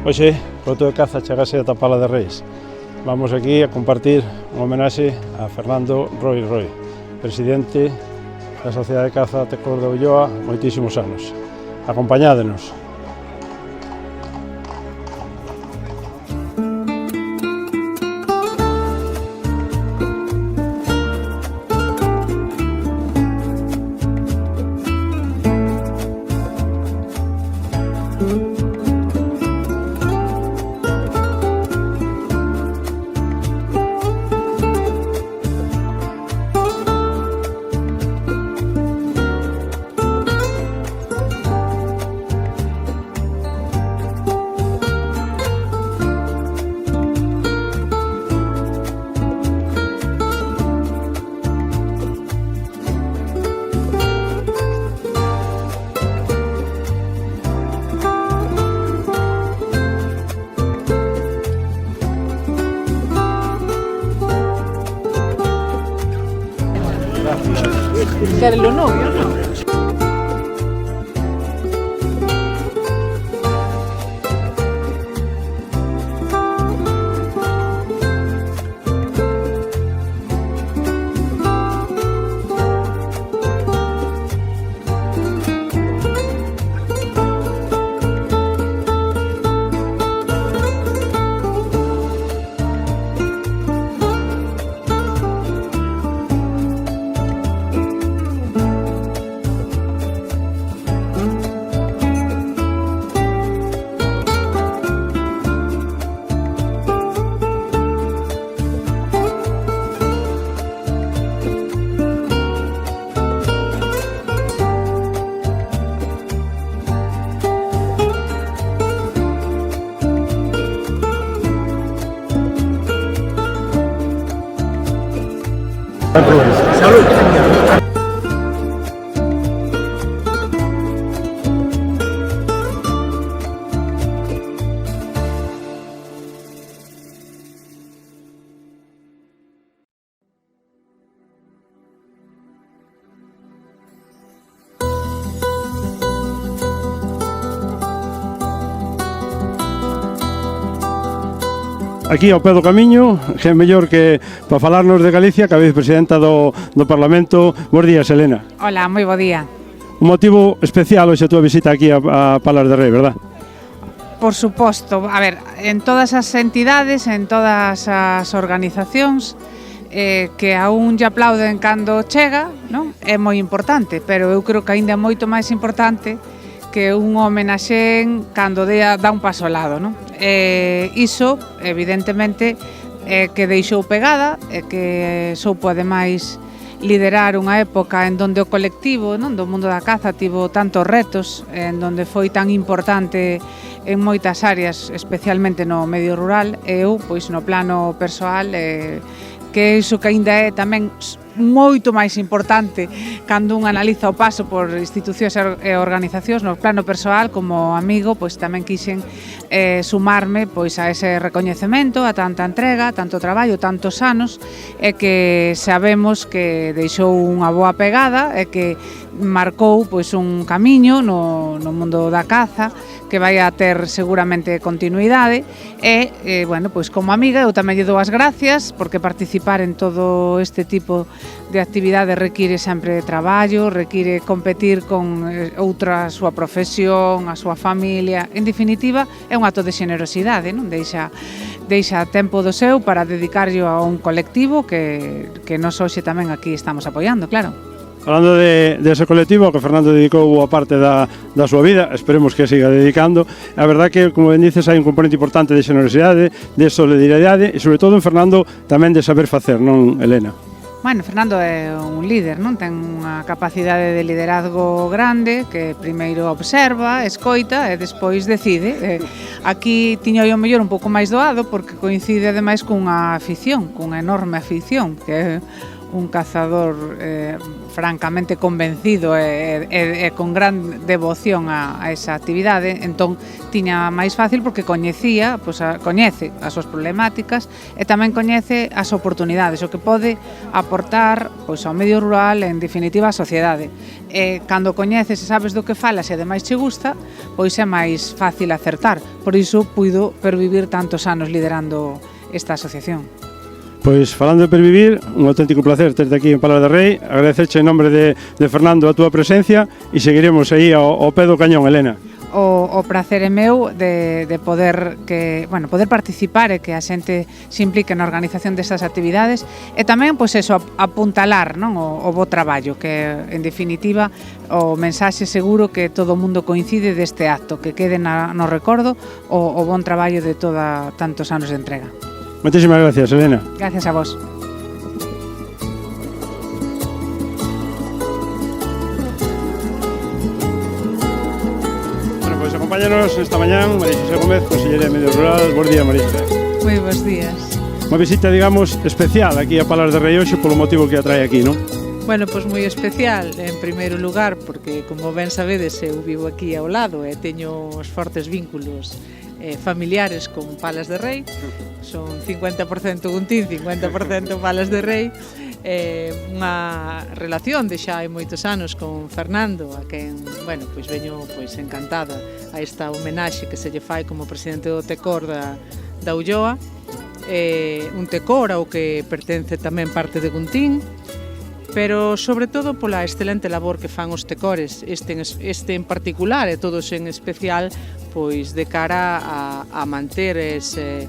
Hoxe, Froito de Caza chegase a Tapala de Reis. Vamos aquí a compartir un homenaxe a Fernando Roi Roi, presidente da Sociedade de Caza Tecos de Ulloa moitísimos anos. Acompañádenos. ¿Quieres lo novio, no? Salud. Aquí ao pé do camiño, que é mellor que para falarnos de Galicia, que a vicepresidenta do Parlamento. Bos días, Elena. Hola, moi bo día. Un motivo especial hoxe a túa visita aquí a Palas de Rei, verdad? Por suposto, a ver, en todas as entidades, en todas as organizacións que aún lle aplauden cando chega, non? É moi importante, pero eu creo que aínda é moito máis importante que un homenaxen cando dá un paso ao lado, non? Iso, evidentemente, que deixou pegada, que soupo ademais liderar unha época en donde o colectivo, non, do mundo da caza tivo tantos retos, en donde foi tan importante en moitas áreas, especialmente no medio rural, e eu, pois no plano persoal, que iso que aínda é tamén moito máis importante cando un analiza o paso por institucións e organizacións no plano persoal como amigo, pois tamén quixen sumarme pois a ese recoñecemento, a tanta entrega, tanto traballo, tantos anos, e que sabemos que deixou unha boa pegada e que marcou pois un camiño no mundo da caza que vai a ter seguramente continuidade e, bueno, pois como amiga eu tamén lle dou as gracias porque participar en todo este tipo de actividade require sempre traballo, require competir con outra súa profesión, a súa familia, en definitiva é un acto de xenerosidade, non? Deixa tempo do seu para dedicarlle a un colectivo que nós hoxe tamén aquí estamos apoiando, claro. Falando de ese colectivo que Fernando dedicou boa parte da súa vida, esperemos que siga dedicando. A verdad que, como ben dices, hai un componente importante de xenerosidade, de solidaridade e, sobre todo, en Fernando, tamén de saber facer, non, Elena? Bueno, Fernando é un líder, non? Ten unha capacidade de liderazgo grande que primeiro observa, escoita e despois decide. Aquí tiño eu mellor un pouco máis doado porque coincide ademais cunha afición, cunha enorme afición, que é un cazador francamente convencido e con gran devoción a esa actividade, entón tiña máis fácil porque coñece as súas problemáticas e tamén coñece as oportunidades, o que pode aportar ao medio rural, en definitiva á sociedade. E cando coñeces e sabes do que falas e ademais che gusta, pois é máis fácil acertar. Por iso puido pervivir tantos anos liderando esta asociación. Pois, falando de pervivir, un auténtico placer terte aquí en Palas de Rei, agradecerche en nombre de Fernando a túa presencia e seguiremos aí ao pé do cañón, Elena. O prazer é meu de poder participar e que a xente se implique na organización destas actividades e tamén, pois eso, apuntalar, non, o bo traballo, que en definitiva o mensaxe seguro que todo o mundo coincide deste acto, que quede no recordo o bon traballo de tantos anos de entrega. Moitísimas gracias, Elena. Gracias a vos. Bueno, pois acompáñanos esta mañán María José Gómez, Conselleira de Medio Rural. Bos días, María José. Moi bons días. Unha visita, digamos, especial aquí a Palas de Rei hoxe polo motivo que a trae aquí, non? Bueno, pois moi especial, en primeiro lugar, porque, como ben sabedes, eu vivo aquí ao lado e teño os fortes vínculos familiares con Palas de Rei. Son 50% Guntín, 50% Palas de Rei. Unha relación de xa hai moitos anos con Fernando, a quen, bueno, pois veño encantada a esta homenaxe que se lle fai como presidente do TECOR da Ulloa. Un TECOR ao que pertence tamén parte de Guntín, pero sobre todo pola excelente labor que fan os TECORes, este en particular e todos en especial, pois de cara a manter ese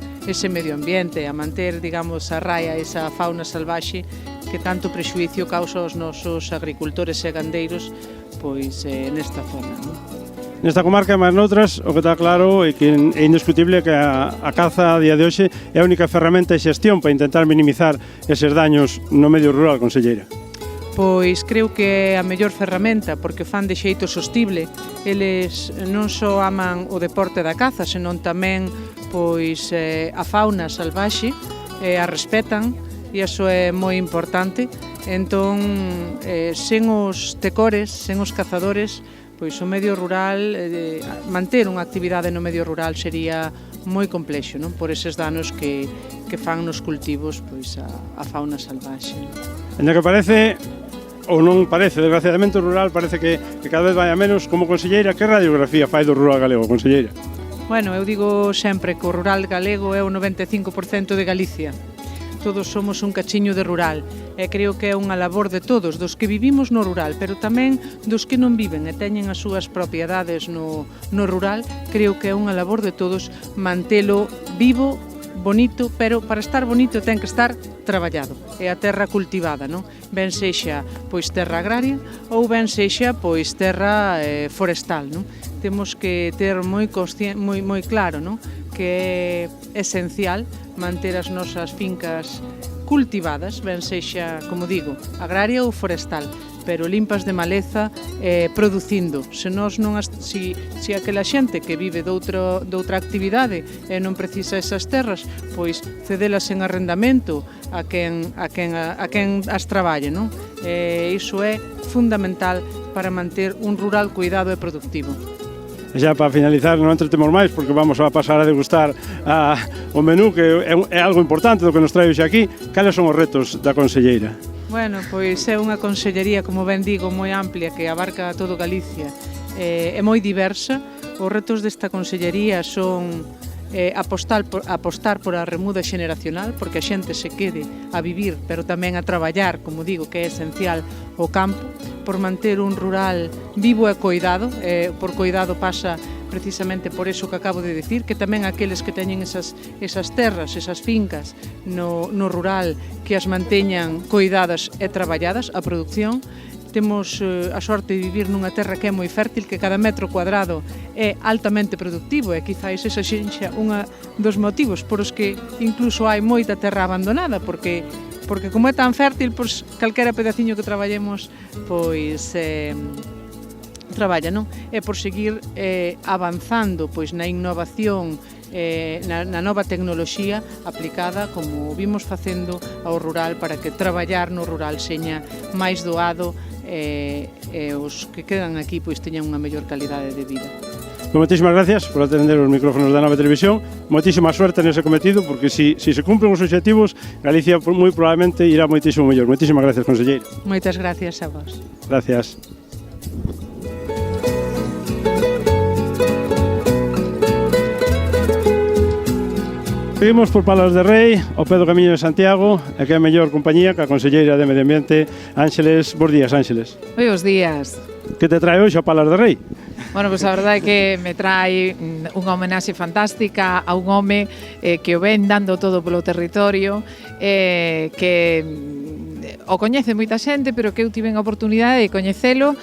medio ambiente, a manter, digamos, a raia esa fauna salvaxe que tanto prexuicio causa aos nosos agricultores e gandeiros pois nesta zona, non? Nesta comarca e máis noutras, o que está claro é que é indiscutible que a caza a día de hoxe é a única ferramenta de xestión para intentar minimizar eses daños no medio rural, conselleira. Pois creo que é a mellor ferramenta porque fan de xeito sostible. Eles non só aman o deporte da caza, senón tamén pois a fauna salvaxe, a respetan e iso é moi importante. Entón, sen os TECORes, sen os cazadores, pois o medio rural, manter unha actividade no medio rural sería moi complexo, non? Por eses danos que fan nos cultivos pois a fauna salvaxe. En que parece, ou non parece, desgraciadamente o rural parece que cada vez vai a menos. Como conselleira, que radiografía fai do rural galego, conselleira? Bueno, eu digo sempre que o rural galego é o 95% de Galicia. Todos somos un cachiño de rural e creo que é unha labor de todos, dos que vivimos no rural, pero tamén dos que non viven e teñen as súas propiedades no rural. Creo que é unha labor de todos mantelo vivo, bonito, pero para estar bonito ten que estar traballado, é a terra cultivada, non? Ben sexa pois terra agraria ou ben sexa pois terra forestal, non? Temos que ter moi claro, non? Que é esencial manter as nosas fincas cultivadas, ben sexa, como digo, agraria ou forestal, pero limpas de maleza producindo. Se aquela xente que vive doutra actividade e non precisa esas terras, pois cedelas en arrendamento a quen as traballe, non? Iso é fundamental para manter un rural cuidado e productivo. E xa para finalizar, non entretemos máis porque vamos a pasar a degustar o menú, que é algo importante do que nos trae hoxe aquí. Cales son os retos da conselleira? Bueno, pois é unha consellería, como ben digo, moi amplia que abarca todo Galicia. É moi diversa. Os retos desta consellería son apostar por a remuda xeneracional, porque a xente se quede a vivir, pero tamén a traballar, como digo, que é esencial o campo, por manter un rural vivo e coidado. Por coidado pasa precisamente por eso que acabo de decir, que tamén aqueles que teñen esas terras, esas fincas no rural, que as manteñan coidadas e traballadas, a produción. Temos a sorte de vivir nunha terra que é moi fértil, que cada metro cuadrado é altamente productivo, e quizáis esa xenxa unha dos motivos por os que incluso hai moita terra abandonada, porque como é tan fértil, pois calquera pedaciño que traballemos, pois traballa, non? É por seguir avanzando pois na innovación, na nova tecnoloxía aplicada, como vimos facendo ao rural, para que traballar no rural seña máis doado os que quedan aquí pois teñan unha mellor calidade de vida. Moitísimas gracias por atender os micrófonos da Nova Televisión. Moitísima suerte nese cometido, porque si se cumplen os obxectivos, Galicia moi probablemente irá moitísimo mellor. Moitísimas gracias, conselleiro. Moitas gracias a vos. Gracias. Seguimos por Palas de Rei, ao pé do Camiño de Santiago, e que é a mellor compañía que a conselleira de Medio Ambiente, Ángeles. Bos días, Ángeles. Buenos días. Que te trae hoxe a Palas de Rei? Bueno, pues a verdade é que me trae unha homenaxe fantástica a un home que o ven dando todo polo territorio, que o coñece moita xente, pero que eu tiven a oportunidade de coñecelo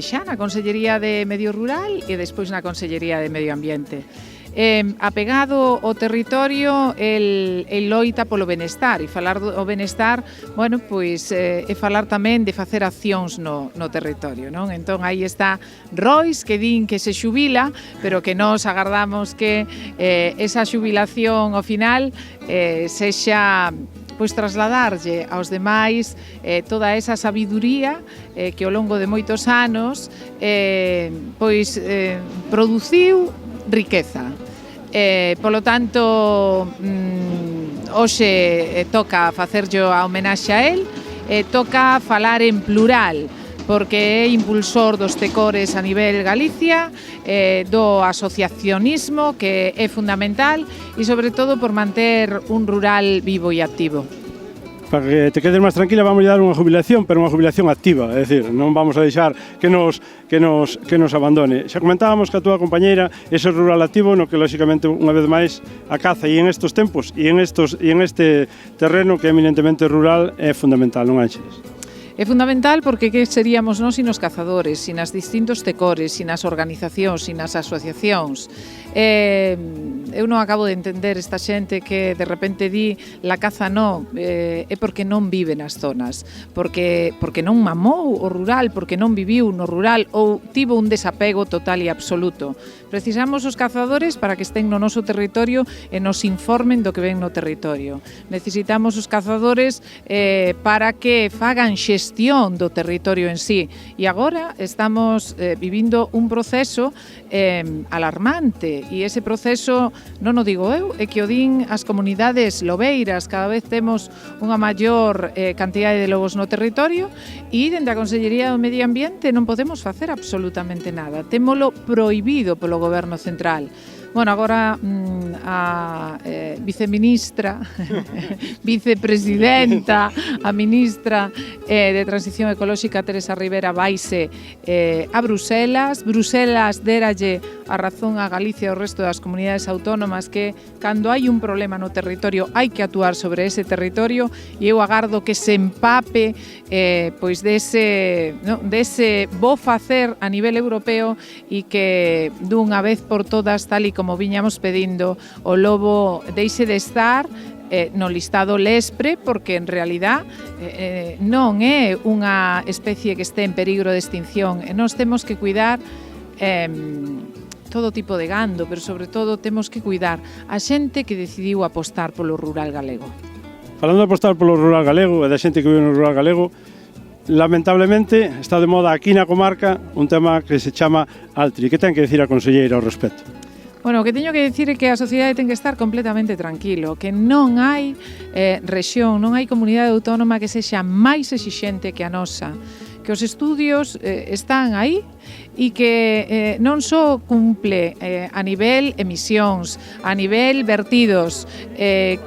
xa na Consellería de Medio Rural e despois na Consellería de Medio Ambiente. Apegado ao territorio, el loita polo benestar, e falar do benestar, bueno, pois é falar tamén de facer accións no territorio, non? Entón, aí está Rois, que din que se xubila, pero que nós agardamos que esa xubilación ao final sexa pois trasladarlle aos demais toda esa sabiduría que ao longo de moitos anos pois produciu riqueza. Polo tanto, hoxe toca facerlle a homenaxe a él, toca falar en plural, porque é impulsor dos tecores a nivel Galicia, do asociacionismo, que é fundamental, e sobre todo por manter un rural vivo e activo. Para que te quedes máis tranquila, vamos a dar unha jubilación, pero unha jubilación activa, é dicir, non vamos a deixar que nos abandone. Xa comentábamos que a túa compañeira ese rural activo, no que lóxicamente unha vez máis a caza e en estes tempos e en este terreno que é eminentemente rural é fundamental, non, Ángeles? É fundamental porque que seríamos nós sin os cazadores, sin as distintos tecores, sin as organizacións, sin as asociacións. Eu non acabo de entender esta xente que de repente di la caza non, é porque non vive nas zonas, porque non mamou o rural, porque non viviu no rural ou tivo un desapego total e absoluto. Precisamos os cazadores para que estén no noso territorio e nos informen do que ven no territorio. Necesitamos os cazadores para que fagan xestión do territorio en sí. E agora estamos vivindo un proceso alarmante, e ese proceso non o digo eu, é que o din as comunidades lobeiras. Cada vez temos unha maior cantidade de lobos no territorio e dende a Consellería do Medio Ambiente non podemos facer absolutamente nada. Témolo prohibido polo Goberno Central. Bueno, agora a viceministra, vicepresidenta, a ministra de Transición Ecolóxica, Teresa Rivera, vaise a Bruselas. Bruselas déralle a razón a Galicia e ao resto das comunidades autónomas que cando hai un problema no territorio hai que actuar sobre ese territorio, e eu agardo que se empape pois dese bo facer a nivel europeo e que dunha vez por todas, tal e como viñamos pedindo, o lobo deixe de estar no listado LESPRE, porque en realidad non é unha especie que este en peligro de extinción, e nós temos que cuidar todo tipo de gando, pero sobre todo temos que cuidar a xente que decidiu apostar polo rural galego. Falando de apostar polo rural galego e da xente que vive no rural galego, lamentablemente está de moda aquí na comarca un tema que se chama Altri. Que ten que decir a conselleira ao respecto? Bueno, o que teño que dicir é que a sociedade ten que estar completamente tranquilo, que non hai rexión, non hai comunidade autónoma que sexa máis exixente que a nosa, que os estudios están aí e que non só cumple a nivel emisións, a nivel vertidos,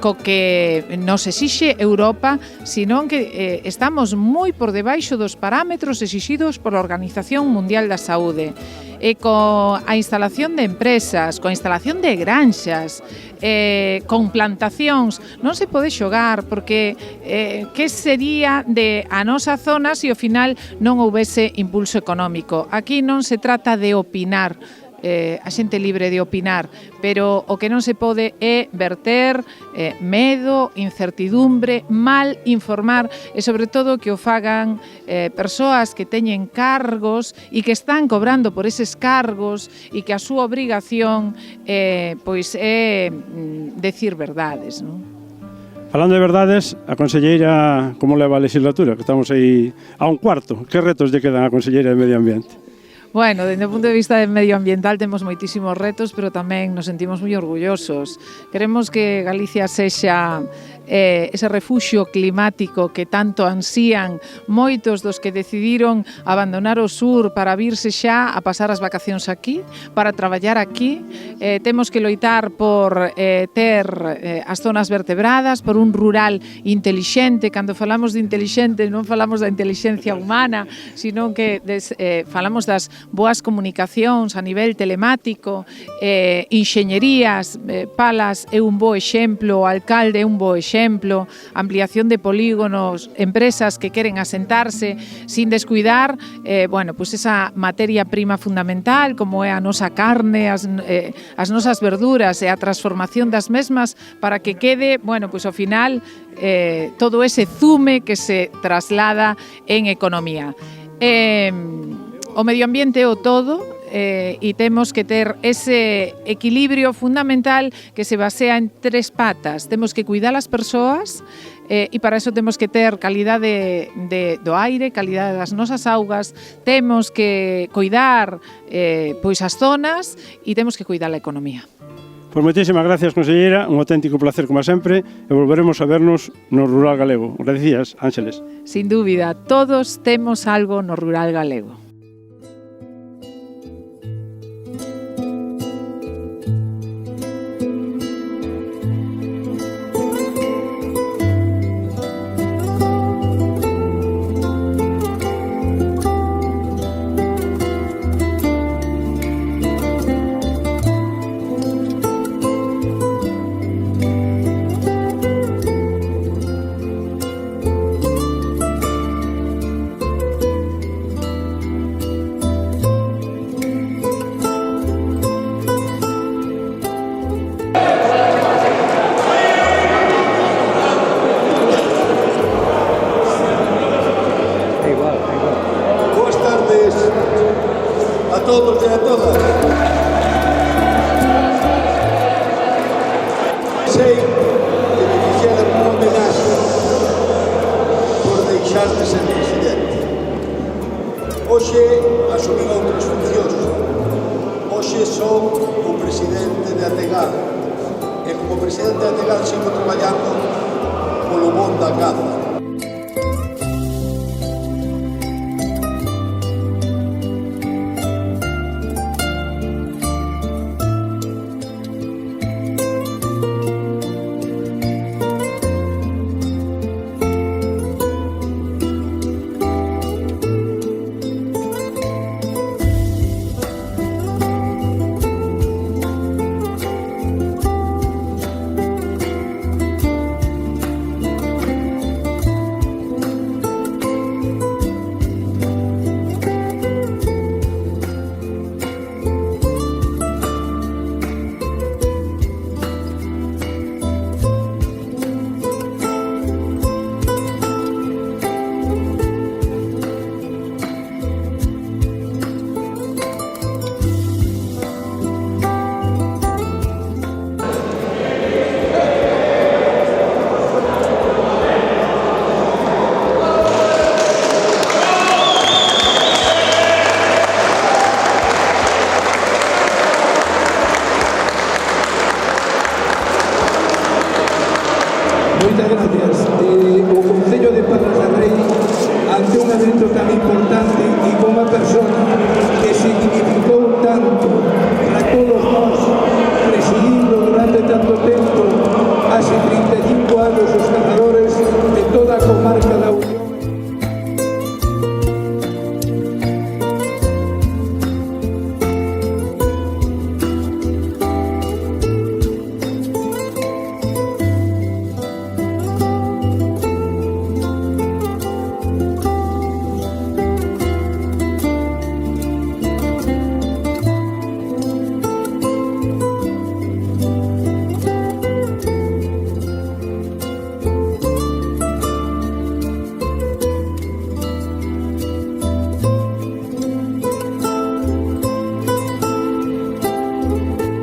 co que nos exixe Europa, sino que estamos moi por debaixo dos parámetros exixidos pola Organización Mundial da Saúde. E coa instalación de empresas, coa instalación de granxas, con plantacións, non se pode xogar, porque que sería de a nosa zona se ao final non houbese impulso económico? Aquí non se trata de opinar, a xente libre de opinar, pero o que non se pode é verter medo, incertidumbre, mal informar, e sobre todo que o fagan persoas que teñen cargos e que están cobrando por eses cargos e que a súa obrigación pois é decir verdades, non? Falando de verdades, a conselleira como leva a legislatura, que estamos aí a un cuarto. Que retos lle quedan a conselleira de Medio Ambiente? Bueno, desde o punto de vista medioambiental temos moitísimos retos, pero tamén nos sentimos moi orgullosos. Queremos que Galicia sexa ese refuxio climático que tanto ansían moitos dos que decidiron abandonar o sur para virse xa a pasar as vacacións aquí, para traballar aquí. Temos que loitar por ter as zonas vertebradas, por un rural intelixente. Cando falamos de intelixente non falamos da intelixencia humana, sino que falamos das boas comunicacións a nivel telemático, enxeñerías. Palas é un bo exemplo, o alcalde é un bo exemplo, ampliación de polígonos, empresas que queren asentarse sin descuidar, pues esa materia prima fundamental como é a nosa carne, as nosas verduras e a transformación das mesmas para que quede, pues ao final todo ese zume que se traslada en economía. O medio ambiente é o todo, e temos que ter ese equilibrio fundamental que se basea en 3 patas. Temos que cuidar as persoas e para eso temos que ter calidade do aire, calidade das nosas augas, temos que cuidar pois as zonas e temos que cuidar a economía. Pois moitísimas gracias, conselleira, un auténtico placer como sempre e volveremos a vernos no rural galego. Gracias, Ángeles. Sin dúbida, todos temos algo no rural galego. todos e a todas. Sei que me quixera unha homenaxe por deixar de ser presidente. Hoxe asumín outras funcións. Hoxe son o presidente de Ategal. E como presidente de Ategal sigo traballando polo bon da caza.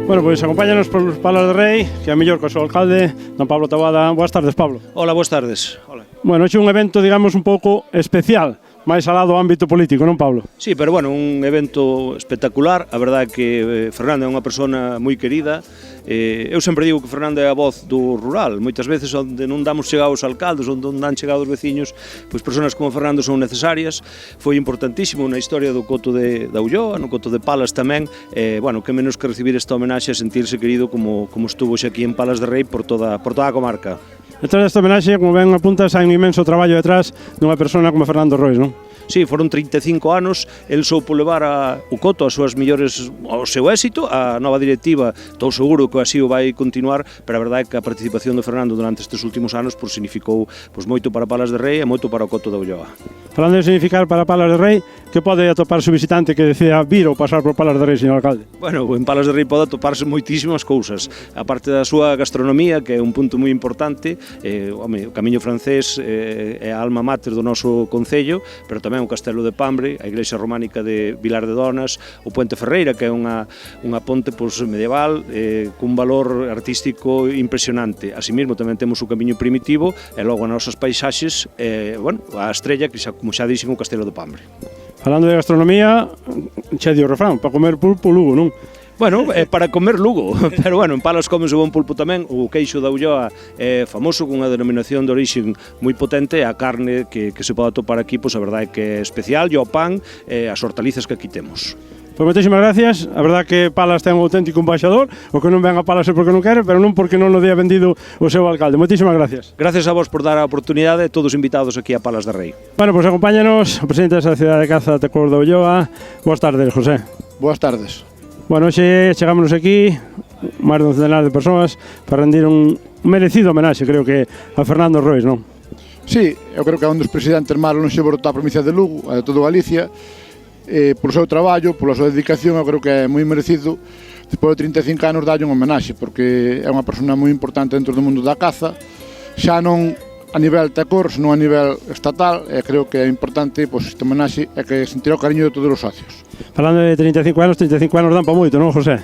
Bueno, pois acompáñanos por Palas de Rei, que é a mellor co seu alcalde, don Pablo Taboada. Boas tardes, Pablo. Hola, boas tardes. Hola. Bueno, hoxe un evento, digamos, un pouco especial, máis alá do ámbito político, non, Pablo? Sí, pero bueno, un evento espectacular. A verdade é que Fernando é unha persona moi querida. Eu sempre digo que Fernando é a voz do rural. Moitas veces onde non damos chegado os alcaldes, onde non dan chegado os veciños, pois persoas como Fernando son necesarias. Foi importantísimo na historia do Coto da Ulloa, no Coto de Palas tamén. Bueno, que menos que recibir esta homenaxe e sentirse querido como estuvo xe aquí en Palas de Rei por toda a comarca. Detrás desta homenaxe, como ben apuntas, hai un inmenso traballo detrás dunha persona como Fernando Rois, non? Sí, foron 35 anos, el soupo levar o Coto ao seu éxito, a nova directiva, estou seguro que así o vai continuar, pero a verdade é que a participación de Fernando durante estes últimos anos significou moito para Palas de Rei e moito para o Coto da Ulloa. Falando de significar para Palas de Rei, que pode atoparse o visitante que decida vir ou pasar por Palas de Rei, señor alcalde? Bueno, en Palas de Rei pode atoparse moitísimas cousas, a parte da súa gastronomía, que é un punto moi importante, o Camiño Francés é a alma mater do noso concello, pero tamén o Castelo de Pambre, a igrexa románica de Vilar de Donas, o Puente Ferreira, que é unha ponte medieval cun valor artístico impresionante. Asimismo, tamén temos o Camiño Primitivo e logo as nosas paisaxes, a estrella, que como xa dixen, o Castelo de Pambre. Falando de gastronomía, che di o refrán, para comer pulpo Lugo, non? Bueno, para comer Lugo, pero bueno, en Palas comes o bon pulpo tamén. O queixo da Ulloa é famoso, con unha denominación de orixen moi potente, a carne que se pode atopar aquí, pois a verdade é que é especial, e o pan, as hortalizas que aquí temos. Pois moitísimas gracias, a verdade que Palas ten un auténtico embaixador, o que non ven a Palas é porque non quere, pero non porque non o día vendido o seu alcalde. Moitísimas gracias. Gracias a vos por dar a oportunidade, todos invitados aquí a Palas de Rei. Bueno, pois acompáñanos o presidente da cidade de Caza, Tecor da Ulloa. Boas tardes, José. Boas tardes. Bueno, hoxe chegámonos aquí, máis de un centenar de persoas, para rendir un merecido homenaxe, creo que, a Fernando Rois, non? Sí, eu creo que é un dos presidentes máis lonxevos da provincia de Lugo, de toda Galicia, polo seu traballo, pola súa dedicación, eu creo que é moi merecido, despois de 35 anos, dalle un homenaxe, porque é unha persona moi importante dentro do mundo da caza, xa non a nivel Tecor, senón a nivel estatal, e creo que é importante este homenaxe e que sentirá o cariño de todos os socios. Falando de 35 anos dan pa moito, non, José?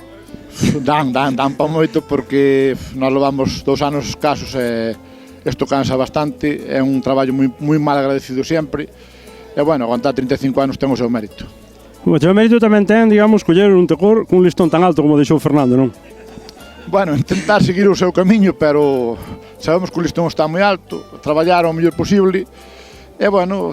Dan pa moito, porque nós levamos 2 anos escasos e isto cansa bastante, é un traballo moi mal agradecido sempre, e bueno, aguantar 35 anos ten o seu mérito. O seu mérito tamén ten, digamos, coller un Tecor cun listón tan alto como deixou Fernando, non? Bueno, intentar seguir o seu camiño, pero sabemos que o listón está moi alto, traballar o mellor posible, e bueno,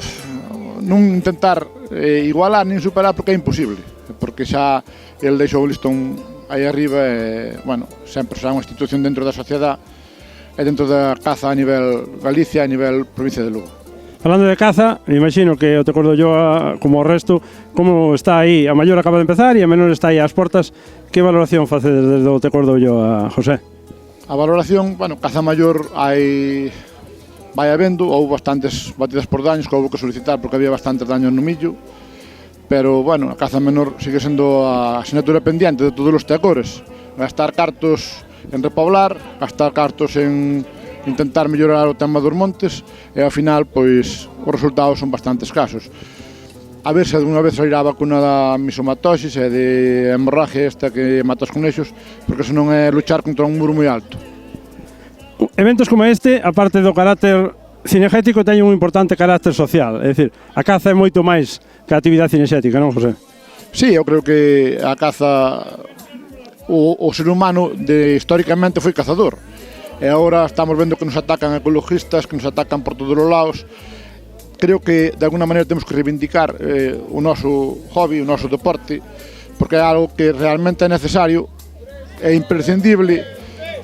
non intentar igualar nin superar porque é imposible, porque xa el deixou o listón aí arriba e, bueno, sempre será unha institución dentro da sociedade e dentro da caza a nivel Galicia e a nivel provincia de Lugo. Falando de caza, me imagino que o Tecor da Ulloa, como o resto, como está aí, a maior acaba de empezar e a menor está aí ás portas. Que valoración facedes desde o Tecor da Ulloa, José? A valoración, bueno, caza maior vai habendo, houve bastantes batidas por daños que houve que solicitar porque había bastantes daños no millo, pero, bueno, a caza menor sigue sendo a asignatura pendiente de todos os tecores. Gastar cartos en repoblar, gastar cartos en intentar mellorar o tema dos montes e ao final, pois, os resultados son bastante escasos. A ver se alguna vez sairá a vacuna da misomatosis e de hemorragia esta que mata os conexos, porque senón é luchar contra un muro moi alto. Eventos como este, aparte do carácter cinegético, teñen un importante carácter social, é dicir, a caza é moito máis que a actividade cinegética, non, José? Sí, eu creo que a caza, o ser humano históricamente foi cazador, e agora estamos vendo que nos atacan ecologistas, que nos atacan por todos os lados. Creo que de alguna maneira temos que reivindicar o noso hobby, o noso deporte, porque é algo que realmente é necesario, é imprescindible,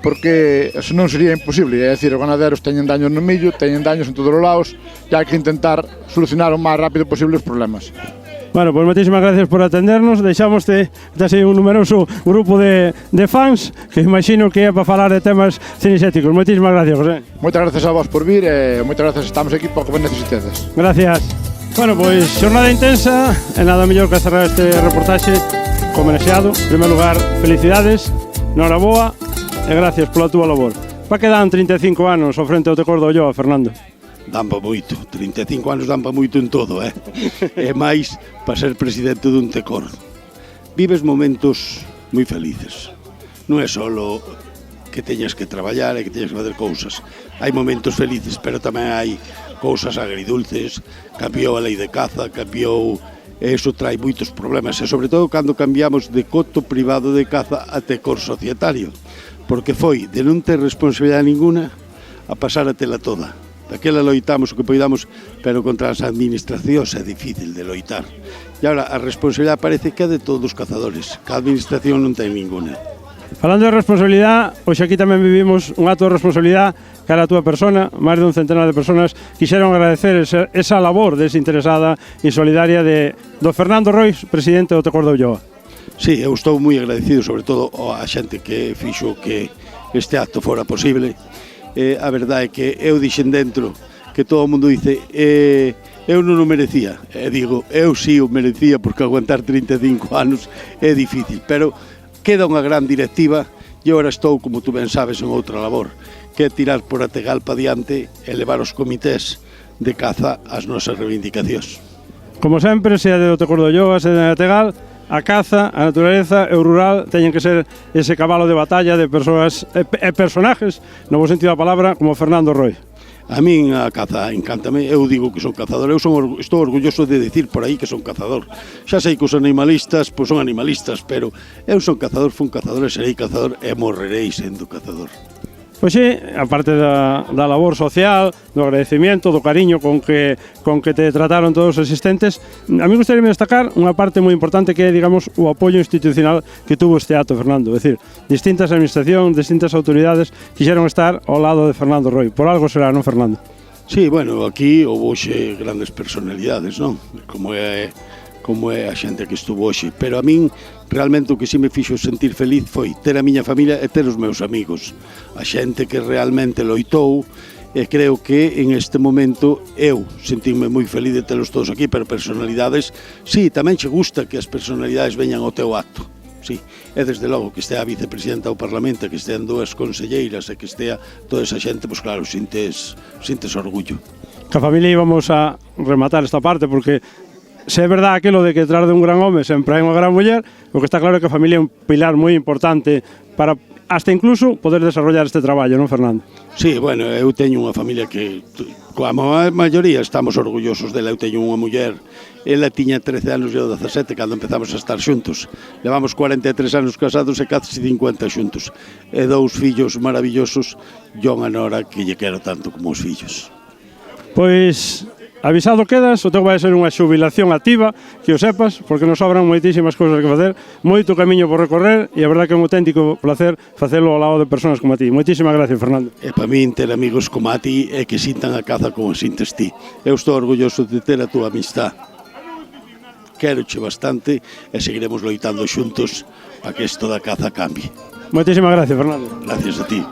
porque senón sería imposible. É dicir, os ganaderos teñen daños no millo, teñen daños en todos os lados, e hai que intentar solucionar o máis rápido posible os problemas. Bueno, pois moitísimas gracias por atendernos. Deixámoste un numeroso grupo de fans que imagino que é para falar de temas cinexéticos. Moitísimas gracias, José. Moitas gracias a vos por vir e moitas gracias, estamos aquí para o que necesitedes. Gracias. Bueno, pois xornada intensa e nada mellor que cerrar este reportaxe co homenaxeado. En primeiro lugar, felicidades, noraboa e gracias pola túa labor. Pa que dan 35 anos ao frente ao Tecor da Ulloa, Fernando? Dan pa moito, 35 anos dan pa moito en todo, é máis para ser presidente dun Tecor. Vives momentos moi felices, non é só que teñas que traballar e que teñas que fazer cousas. Hai momentos felices, pero tamén hai cousas agridulces. Cambiou a lei de caza, cambiou, e iso trae moitos problemas, e sobre todo cando cambiamos de coto privado de caza a tecor societario, porque foi de non ter responsabilidade ninguna a pasar a tela toda. Daquela loitamos o que poidamos, pero contra as administracións é difícil de loitar. E agora a responsabilidade parece que é de todos os cazadores, que a administración non ten ninguna. Falando de responsabilidade, hoxe aquí tamén vivimos un acto de responsabilidade cara a túa persona. Máis de un centenar de personas quixeron agradecer esa labor desinteresada e solidaria do Fernando Rois, presidente do Tecor de Ulloa. Sí, eu estou moi agradecido, sobre todo a xente que fixo que este acto fora posible. A verdade é que eu dixen dentro que todo o mundo dice eu non o merecía, e digo, eu sí o merecía, porque aguantar 35 anos é difícil, pero queda unha gran directiva e agora estou, como tú ben sabes, en outra labor, que é tirar por Ategal para diante e levar os comités de caza as nosas reivindicacións. Como sempre, se é de Tecor de Ulloa, se é de Ategal, a caza, a naturaleza e o rural teñen que ser ese cabalo de batalla de persoas e personajes, no bo sentido da palabra, como Fernando Rois. A min a caza encántame, eu digo que son cazador, estou orgulloso de decir por aí que son cazador. Xa sei que os animalistas, pois son animalistas, pero eu son cazador, fun cazador e serei cazador e morrerei sendo cazador. Pois sí, aparte da labor social, do agradecimiento, do cariño con que te trataron todos os asistentes, a mí gustaríame destacar unha parte moi importante que é, digamos, o apoio institucional que tuvo este acto, Fernando. É dicir, distintas administracións, distintas autoridades quixeron estar ao lado de Fernando Rois. Por algo será, non, Fernando? Sí, bueno, aquí houve grandes personalidades, non? Como é a xente que estuvo hoxe, pero a min realmente o que si me fixo sentir feliz foi ter a miña familia e ter os meus amigos, a xente que realmente loitou, e creo que en este momento eu sentime moi feliz de telos todos aquí, pero personalidades, sí, tamén che gusta que as personalidades veñan ao teu acto, sí, e desde logo que estea a vicepresidenta do Parlamento, que estean dúas conselleiras e que estea toda esa xente, pois claro, sintes orgullo. Que a familia íbamos a rematar esta parte, porque se é verdade aquilo de que detrás de un gran home sempre hai unha gran muller, o que está claro é que a familia é un pilar moi importante para hasta incluso poder desarrollar este traballo, non, Fernando? Sí, bueno, eu teño unha familia que, coa maioría, estamos orgullosos dela. Eu teño unha muller, ela tiña 13 anos e eu 17 cando empezamos a estar xuntos. Levamos 43 anos casados e casi 50 xuntos. E dous fillos maravillosos, e unha nora que lle quero tanto como os fillos. Pois avisado quedas, o teu vai ser unha xubilación activa, que o sepas, porque nos sobran moitísimas cousas que facer, moito camiño por recorrer, e a verdade que é un auténtico placer facelo ao lado de persoas como a ti. Moitísimas gracias, Fernando. E para min ter amigos como a ti é que sintan a caza como sintes ti. Eu estou orgulloso de ter a túa amistad. Quéroche bastante e seguiremos loitando xuntos para que isto da caza cambie. Moitísimas gracias, Fernando. Gracias a ti.